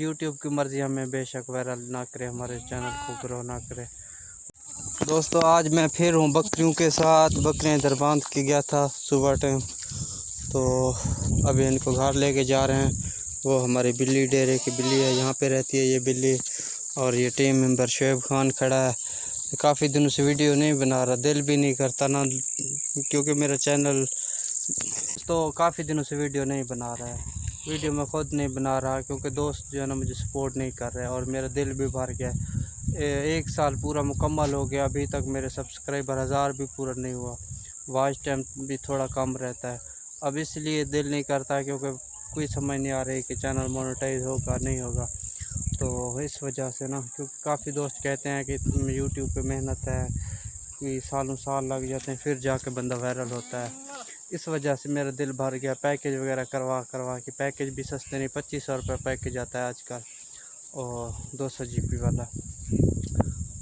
YouTube की मर्ज़ी हमें बेशक वायरल ना करे, हमारे चैनल को ग्रो ना करे। दोस्तों आज मैं फिर हूँ बकरियों के साथ। बकरियाँ इधर बांध के गया था सुबह टाइम, तो अभी इनको घर लेके जा रहे हैं। वो हमारी बिल्ली डेरे की बिल्ली है, यहाँ पे रहती है ये बिल्ली। और ये टीम मेंबर शुएब खान खड़ा है। काफ़ी दिनों से वीडियो नहीं बना रहा, दिल भी नहीं करता ना, क्योंकि मेरा चैनल तो काफ़ी दिनों से वीडियो नहीं बना रहा है। वीडियो मैं ख़ुद नहीं बना रहा क्योंकि दोस्त जो है ना मुझे सपोर्ट नहीं कर रहे, और मेरा दिल भी भर गया। एक साल पूरा मुकम्मल हो गया, अभी तक मेरे सब्सक्राइबर 1000 भी पूरा नहीं हुआ। वॉच टाइम भी थोड़ा कम रहता है। अब इसलिए दिल नहीं करता क्योंकि कोई समझ नहीं आ रही कि चैनल मोनेटाइज होगा नहीं होगा। तो इस वजह से ना, क्योंकि काफ़ी दोस्त कहते हैं कि यूट्यूब पे मेहनत है, कि सालों साल लग जाते हैं फिर जाके बंदा वायरल होता है। इस वजह से मेरा दिल भर गया। पैकेज वगैरह करवा के, पैकेज भी सस्ते नहीं, 2500 रुपये पैकेज आता है आजकल, और 200 GB वाला,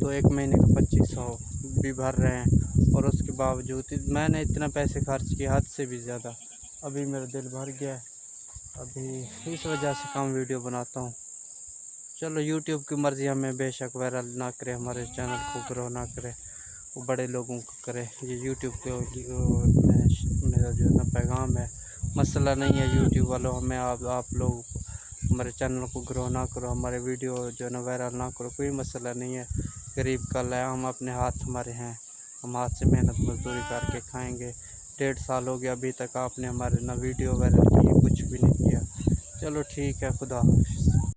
तो एक महीने का 2500 भी भर रहे हैं। और उसके बावजूद मैंने इतना पैसे खर्च किए, हद से भी ज़्यादा। अभी मेरा दिल भर गया है, अभी इस वजह से कम वीडियो बनाता हूँ। चलो यूट्यूब की मर्ज़ी हमें बेशक वायरल ना करे, हमारे चैनल को ग्रो ना करे, वो बड़े लोगों को करे। ये यूट्यूब के मेरा जो है ना पैगाम है। मसला नहीं है यूट्यूब वालों, हमें आप लोग हमारे चैनल को ग्रो ना करो, हमारे वीडियो जो है ना वायरल ना करो, कोई मसला नहीं है। गरीब कल है, हम अपने हाथ हमारे हैं, हम हाथ से मेहनत मजदूरी करके खाएंगे। 1.5 साल हो गया, अभी तक आपने हमारे ना वीडियो वायरल किए, कुछ भी नहीं किया। चलो ठीक है, खुदा हाफ़िज़।